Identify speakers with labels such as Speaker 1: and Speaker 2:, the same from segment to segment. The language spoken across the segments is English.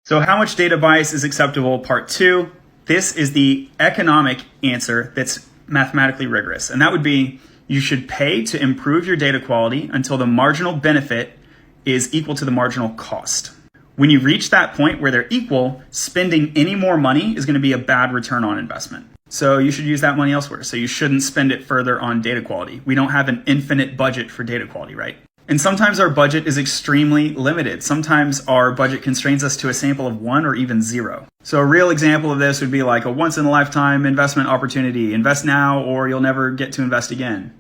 Speaker 1: So how much data bias is acceptable? Part 2. This is the economic answer that's mathematically rigorous. And that would be you should pay to improve your data quality until the marginal benefit is equal to the marginal cost. When you reach that point where they're equal, spending any more money is going to be a bad return on investment. So you should use that money elsewhere. So you shouldn't spend it further on data quality. We don't have an infinite budget for data quality, right? And sometimes our budget is extremely limited. Sometimes our budget constrains us to a sample of 1 or even 0. So a real example of this would be like a once-in-a-lifetime investment opportunity. Invest now or you'll never get to invest again.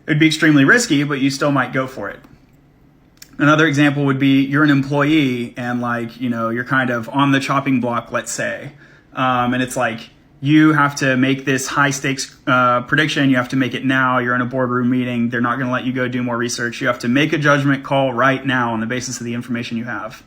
Speaker 1: It'd be extremely risky, but you still might go for it. Another example would be you're an employee and you're kind of on the chopping block, let's say. And it's like, you have to make this high stakes prediction. You have to make it now. You're in a boardroom meeting. They're not going to let you go do more research. You have to make a judgment call right now on the basis of the information you have.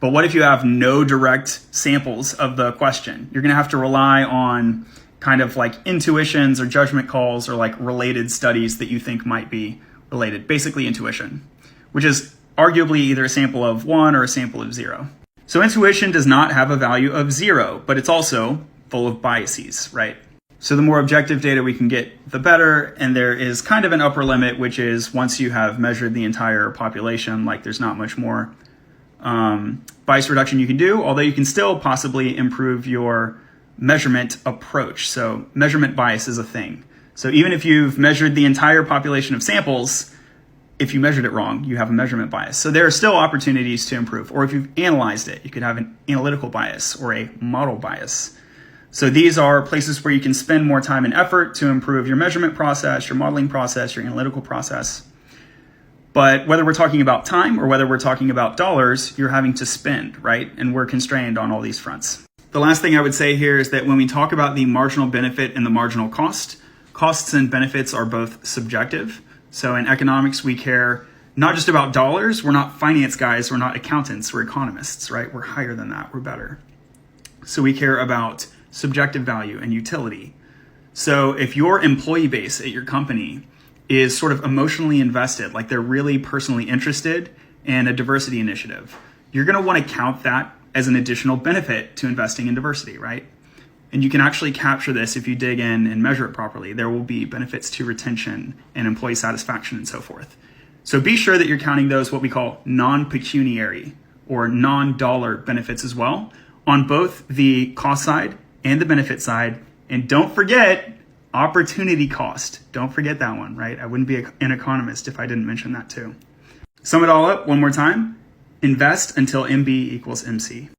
Speaker 1: But what if you have no direct samples of the question? You're going to have to rely on kind of like intuitions or judgment calls or like related studies that you think might be related. Basically intuition, which is arguably either a sample of 1 or a sample of 0. So intuition does not have a value of 0, but it's also full of biases, right? So the more objective data we can get, the better. And there is kind of an upper limit, which is once you have measured the entire population, like there's not much more bias reduction you can do, although you can still possibly improve your measurement approach. So measurement bias is a thing. So even if you've measured the entire population of samples, if you measured it wrong, you have a measurement bias. So there are still opportunities to improve. Or if you've analyzed it, you could have an analytical bias or a model bias. So these are places where you can spend more time and effort to improve your measurement process, your modeling process, your analytical process. But whether we're talking about time or whether we're talking about dollars, you're having to spend, right? And we're constrained on all these fronts. The last thing I would say here is that when we talk about the marginal benefit and the marginal cost, costs and benefits are both subjective. So in economics, we care not just about dollars. We're not finance guys. We're not accountants. We're economists, right? We're higher than that. We're better. So we care about subjective value and utility. So if your employee base at your company is sort of emotionally invested, like they're really personally interested in a diversity initiative, you're going to want to count that as an additional benefit to investing in diversity, right? And you can actually capture this if you dig in and measure it properly. There will be benefits to retention and employee satisfaction and so forth. So be sure that you're counting those what we call non-pecuniary or non-dollar benefits as well on both the cost side and the benefit side. And don't forget opportunity cost. Don't forget that one, right? I wouldn't be an economist if I didn't mention that too. Sum it all up one more time. Invest until MB equals MC.